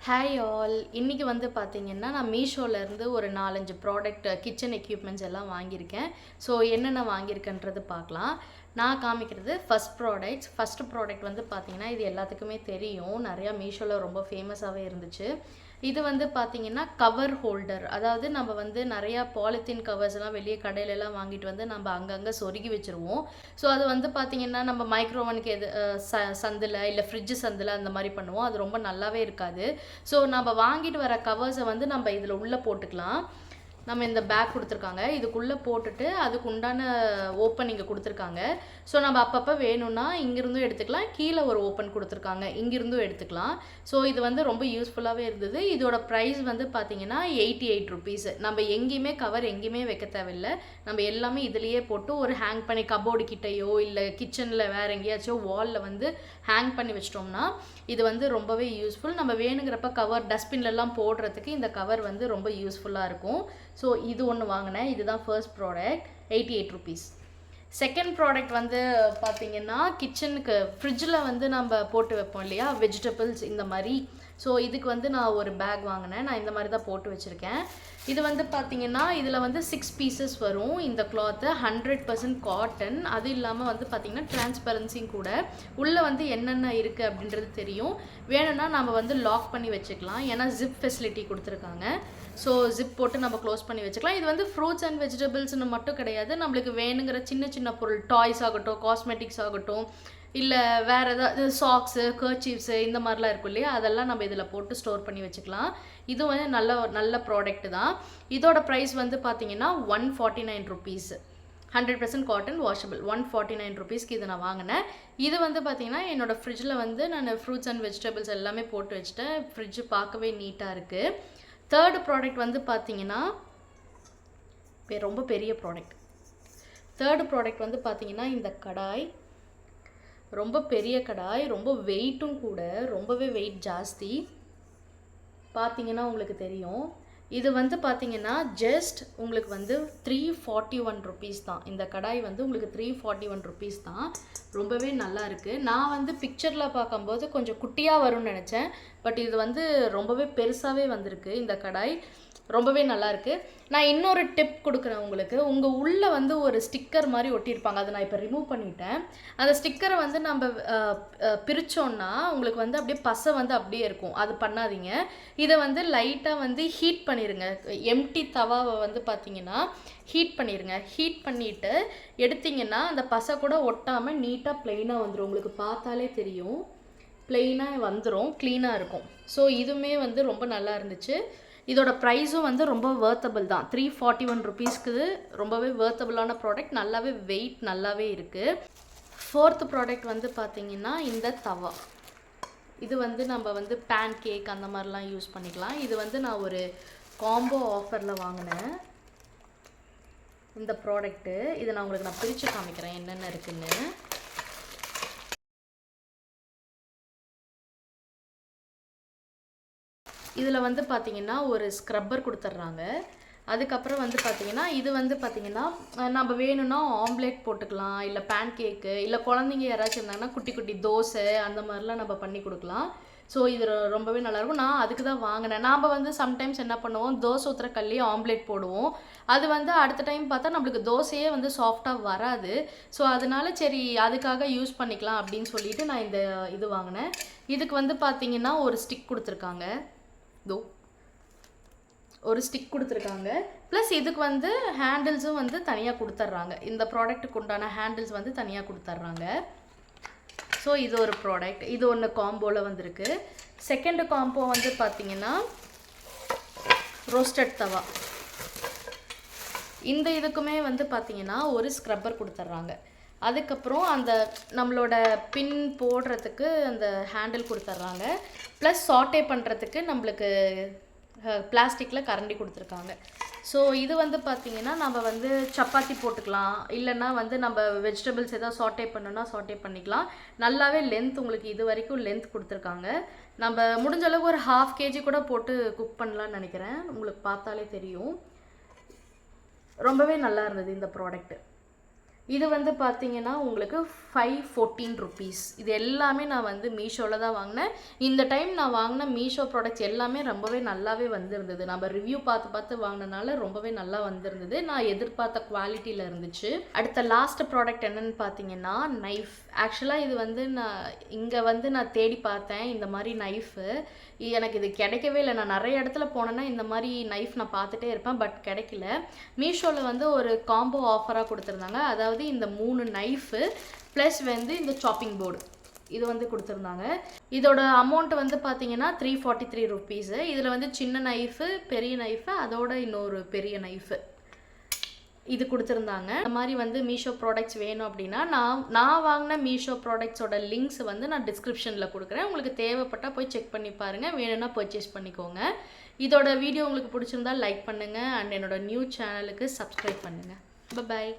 Hi all. இன்றைக்கி வந்து பார்த்தீங்கன்னா நான் மீஷோலேருந்து ஒரு 4-5 ப்ராடக்ட் கிச்சன் எக்யூப்மெண்ட்ஸ் எல்லாம் வாங்கியிருக்கேன். ஸோ என்னென்ன வாங்கியிருக்கேன்றது பார்க்கலாம். நான் காமிக்கிறது ஃபஸ்ட்டு ப்ராடக்ட் வந்து பார்த்தீங்கன்னா இது எல்லாத்துக்குமே தெரியும். நிறையா மீஷோவில் ரொம்ப ஃபேமஸாகவே இருந்துச்சு. இது வந்து பார்த்தீங்கன்னா கவர் ஹோல்டர். அதாவது நம்ம வந்து நிறையா பாலித்தீன் கவர்ஸ்லாம் வெளியே கடையிலலாம் வாங்கிட்டு வந்து நம்ம அங்கங்கே சொருகி வச்சுருவோம். ஸோ அது வந்து பார்த்தீங்கன்னா நம்ம மைக்ரோவனுக்கு சந்தில் இல்லை ஃப்ரிட்ஜு சந்தில் அந்த மாதிரி பண்ணுவோம். அது ரொம்ப நல்லாவே இருக்காது. ஸோ நம்ம வாங்கிட்டு வர கவர்ஸை வந்து நம்ம இதில் உள்ளே போட்டுக்கலாம். நம்ம இந்த பேக் கொடுத்துருக்காங்க, இதுக்குள்ளே போட்டுட்டு அதுக்கு உண்டான ஓப்பன் இங்கே கொடுத்துருக்காங்க. ஸோ நம்ம அப்பப்போ வேணும்னா இங்கிருந்தும் எடுத்துக்கலாம், கீழே ஒரு ஓப்பன் கொடுத்துருக்காங்க, இங்கிருந்தும் எடுத்துக்கலாம். ஸோ இது வந்து ரொம்ப யூஸ்ஃபுல்லாகவே இருந்தது. இதோட ப்ரைஸ் வந்து பார்த்தீங்கன்னா 88 ருபீஸ். நம்ம எங்கேயுமே கவர் எங்கேயுமே வைக்க தேவையில்லை. நம்ம எல்லாமே இதுலேயே போட்டு ஒரு ஹேங் பண்ணி கபோர்டு கிட்டையோ இல்லை கிச்சனில் வேறு எங்கேயாச்சும் வாலில் வந்து ஹேங் பண்ணி வச்சிட்டோம்னா இது வந்து ரொம்பவே யூஸ்ஃபுல். நம்ம வேணுங்கிறப்ப கவர் டஸ்ட்பின்லலாம் போடுறதுக்கு இந்த கவர் வந்து ரொம்ப யூஸ்ஃபுல்லாக இருக்கும். ஸோ இது ஒன்று வாங்கினேன். இதுதான் first product, 88 rupees. Second product வந்து பார்த்தீங்கன்னா கிச்சனுக்கு ஃப்ரிட்ஜில் வந்து நம்ம போட்டு வைப்போம் இல்லையா வெஜிடபிள்ஸ் இந்த மாதிரி. ஸோ இதுக்கு வந்து நான் ஒரு பேக் வாங்கினேன். நான் இந்த மாதிரி தான் போட்டு வச்சுருக்கேன். இது வந்து பார்த்தீங்கன்னா இதில் வந்து 6 பீசஸ் வரும். இந்த கிளாத்து 100% காட்டன். அது இல்லாமல் வந்து பார்த்திங்கன்னா டிரான்ஸ்பரன்சியும் கூட. உள்ளே வந்து என்னென்ன இருக்குது அப்படின்றது தெரியும். வேணும்னா நம்ம வந்து லாக் பண்ணி வச்சுக்கலாம், ஏன்னா ஜிப் ஃபெசிலிட்டி கொடுத்துருக்காங்க. ஸோ ஜிப் போட்டு நம்ம க்ளோஸ் பண்ணி வச்சுக்கலாம். இது வந்து ஃப்ரூட்ஸ் அண்ட் வெஜிடபிள்ஸ்னு மட்டும் கிடையாது, நம்மளுக்கு வேணுங்கிற சின்ன சின்ன பொருள், டாய்ஸ் ஆகட்டும், காஸ்மெட்டிக்ஸ் ஆகட்டும், இல்லை வேறு ஏதாவது சாக்ஸு, கர்ச்சீஃப்ஸு இந்த மாதிரிலாம் இருக்கும் இல்லையா, அதெல்லாம் நம்ம இதில் போட்டு ஸ்டோர் பண்ணி வச்சுக்கலாம். இது வந்து நல்ல ப்ராடக்ட் தான். இதோட ப்ரைஸ் வந்து பார்த்தீங்கன்னா 149 ருபீஸ். 100% cotton washable. 149 ருபீஸ்க்கு இதை நான் வாங்கினேன். இது வந்து பார்த்தீங்கன்னா என்னோடய ஃப்ரிட்ஜில் வந்து நான் ஃப்ரூட்ஸ் அண்ட் வெஜிடபிள்ஸ் எல்லாமே போட்டு வச்சுட்டேன். ஃப்ரிட்ஜு பார்க்கவே நீட்டாக இருக்குது. தேர்டு ப்ராடக்ட் வந்து பார்த்தீங்கன்னா ரொம்ப பெரிய ப்ராடக்ட். தேர்டு ப்ராடக்ட் வந்து பார்த்தீங்கன்னா இந்த கடாய். ரொம்ப பெரிய கடாய், ரொம்ப வெயிட்டும் கூட, ரொம்பவே வெயிட் ஜாஸ்தி. பார்த்தீங்கன்னா உங்களுக்கு தெரியும். இது வந்து பார்த்தீங்கன்னா ஜஸ்ட் உங்களுக்கு வந்து 341 ருபீஸ் தான். இந்த கடாய் வந்து உங்களுக்கு 341 ருபீஸ் தான். ரொம்பவே நல்லா இருக்குது. நான் வந்து பிக்சரில் பார்க்கும்போது கொஞ்சம் குட்டியாக வரும்னு நினச்சேன். பட் இது வந்து ரொம்பவே பெருசாகவே வந்திருக்கு இந்த கடாய். ரொம்பவே நல்லாயிருக்கு. நான் இன்னொரு டிப் கொடுக்குறேன் உங்களுக்கு. உங்கள் உள்ளே வந்து ஒரு ஸ்டிக்கர் மாதிரி ஒட்டியிருப்பாங்க, அதை நான் இப்போ ரிமூவ் பண்ணிட்டேன். அந்த ஸ்டிக்கரை வந்து நம்ம பிரித்தோன்னா உங்களுக்கு வந்து அப்படியே பசை வந்து அப்படியே இருக்கும். அது பண்ணாதீங்க. இதை வந்து லைட்டாக வந்து ஹீட் பண்ணிடுங்க. எம்டி தவாவை வந்து பார்த்தீங்கன்னா ஹீட் பண்ணிடுங்க. ஹீட் பண்ணிவிட்டு எடுத்திங்கன்னா அந்த பசை கூட ஒட்டாமல் நீட்டாக ப்ளெயினாக வந்துடும். உங்களுக்கு பார்த்தாலே தெரியும், ப்ளெயினாக வந்துடும், க்ளீனாக இருக்கும். ஸோ இதுவுமே வந்து ரொம்ப நல்லா இருந்துச்சு. இதோட ப்ரைஸும் வந்து ரொம்ப வேர்த்தபிள் தான். 341 ருபீஸ்க்கு ரொம்பவே வேர்த்தபிளான ப்ராடக்ட். நல்லாவே வெயிட் நல்லாவே இருக்குது. ஃபோர்த்து ப்ராடக்ட் வந்து பார்த்திங்கன்னா இந்த தவா. இது வந்து நம்ம வந்து பேன் கேக் அந்த மாதிரிலாம் யூஸ் பண்ணிக்கலாம். இது வந்து நான் ஒரு காம்போ ஆஃபரில் வாங்கினேன் இந்த ப்ராடக்ட்டு. இதை நான் உங்களுக்கு பிரித்து காமிக்கிறேன் என்னென்ன இருக்குன்னு. இதில் வந்து பார்த்திங்கன்னா ஒரு ஸ்க்ரப்பர் கொடுத்துட்றாங்க. அதுக்கப்புறம் வந்து பார்த்திங்கன்னா இது வந்து பார்த்திங்கன்னா நம்ம வேணும்னா ஆம்லேட் போட்டுக்கலாம், இல்லை பேன் கேக்கு, இல்லை குழந்தைங்க யாராச்சும் இருந்தாங்கன்னா குட்டி குட்டி தோசை அந்த மாதிரிலாம் நம்ம பண்ணி கொடுக்கலாம். ஸோ இது ரொம்பவே நல்லாயிருக்கும். நான் அதுக்கு தான் வாங்கினேன். நாம் வந்து சம்டைம்ஸ் என்ன பண்ணுவோம், தோசை ஊற்றுற கல்லையே ஆம்லேட் போடுவோம். அது வந்து அடுத்த டைம் பார்த்தா நம்மளுக்கு தோசையே வந்து சாஃப்டாக வராது. ஸோ அதனால சரி அதுக்காக யூஸ் பண்ணிக்கலாம் அப்படின்னு சொல்லிட்டு நான் இந்த இது வாங்கினேன். இதுக்கு வந்து பார்த்திங்கன்னா ஒரு ஸ்டிக் கொடுத்துருக்காங்க. ஒரு ஸ்டிக் கொடுத்துருக்காங்க. ப்ளஸ் இதுக்கு வந்து ஹேண்டில்ஸும் வந்து தனியாக கொடுத்துட்றாங்க. இந்த ப்ராடக்ட்டுக்கு உண்டான ஹேண்டில்ஸ் வந்து தனியாக கொடுத்துட்றாங்க. ஸோ இது ஒரு ப்ராடக்ட். இது ஒன்று காம்போவில் வந்திருக்கு. செகண்டு காம்போ வந்து பார்த்திங்கன்னா ரோஸ்டட் தவா. இந்த இதுக்குமே வந்து பார்த்திங்கன்னா ஒரு ஸ்க்ரப்பர் கொடுத்துட்றாங்க. அதுக்கப்புறம் அந்த நம்மளோட பின் போடுறதுக்கு அந்த ஹேண்டில் கொடுத்துட்றாங்க. ப்ளஸ் சாட்டே பண்ணுறதுக்கு நம்மளுக்கு பிளாஸ்டிக்கில் கரண்டி கொடுத்துருக்காங்க. ஸோ இது வந்து பார்த்திங்கன்னா நம்ம வந்து சப்பாத்தி போட்டுக்கலாம், இல்லைன்னா வந்து நம்ம வெஜிடபிள்ஸ் எதாவது சாட்டே பண்ணோன்னா சாட்டே பண்ணிக்கலாம். நல்லாவே லென்த் உங்களுக்கு இது வரைக்கும் லென்த் கொடுத்துருக்காங்க. நம்ம முடிஞ்ச அளவுக்கு ஒரு 1/2 kg கூட போட்டு குக் பண்ணலான்னு நினைக்கிறேன். உங்களுக்கு பார்த்தாலே தெரியும். ரொம்பவே நல்லா இருந்தது இந்த ப்ராடக்ட்டு. இது வந்து பார்த்தீங்கன்னா உங்களுக்கு 514 ருபீஸ். இது எல்லாமே நான் வந்து மீஷோவில் தான் வாங்கினேன். இந்த டைம் நான் வாங்கின மீஷோ ப்ராடக்ட்ஸ் எல்லாமே ரொம்பவே நல்லாவே வந்திருந்தது. நம்ம ரிவ்யூ பார்த்து வாங்கினனால ரொம்பவே நல்லா வந்திருந்தது. நான் எதிர்பார்த்த குவாலிட்டியில் இருந்துச்சு. அடுத்த லாஸ்ட் ப்ராடக்ட் என்னன்னு பார்த்தீங்கன்னா நைஃப். ஆக்சுவலாக இது வந்து நான் தேடி பார்த்தேன் இந்த மாதிரி நைஃபு. எனக்கு இது கிடைக்கவே இல்லை. நான் நிறைய இடத்துல போனேன்னா இந்த மாதிரி நைஃப் நான் பார்த்துட்டே இருப்பேன், பட் கிடைக்கல. மீஷோவில் வந்து ஒரு காம்போ ஆஃபராக கொடுத்துருந்தாங்க. அதாவது இந்த 3 நைஃபு ப்ளஸ் வந்து இந்த சாப்பிங் போர்டு இது வந்து கொடுத்துருந்தாங்க. இதோட அமௌண்ட் வந்து பார்த்தீங்கன்னா 343 ருபீஸு. இதில் வந்து சின்ன நைஃபு, பெரிய நைஃபு, அதோட இன்னொரு பெரிய நைஃபு இது கொடுத்துருந்தாங்க. இந்த மாதிரி வந்து மீஷோ ப்ராடக்ட்ஸ் வேணும் அப்படின்னா நான் வாங்கின மீஷோ ப்ராடக்ட்ஸோட லிங்க்ஸ் வந்து நான் டிஸ்கிரிப்ஷனில் கொடுக்குறேன். உங்களுக்கு தேவைப்பட்டால் போய் செக் பண்ணி பாருங்கள். வேணும்னா பர்ச்சேஸ் பண்ணிக்கோங்க. இதோட வீடியோ உங்களுக்கு பிடிச்சிருந்தா லைக் பண்ணுங்கள் அண்ட் என்னோட நியூ சேனலுக்கு சப்ஸ்கிரைப் பண்ணுங்கள். பாய்.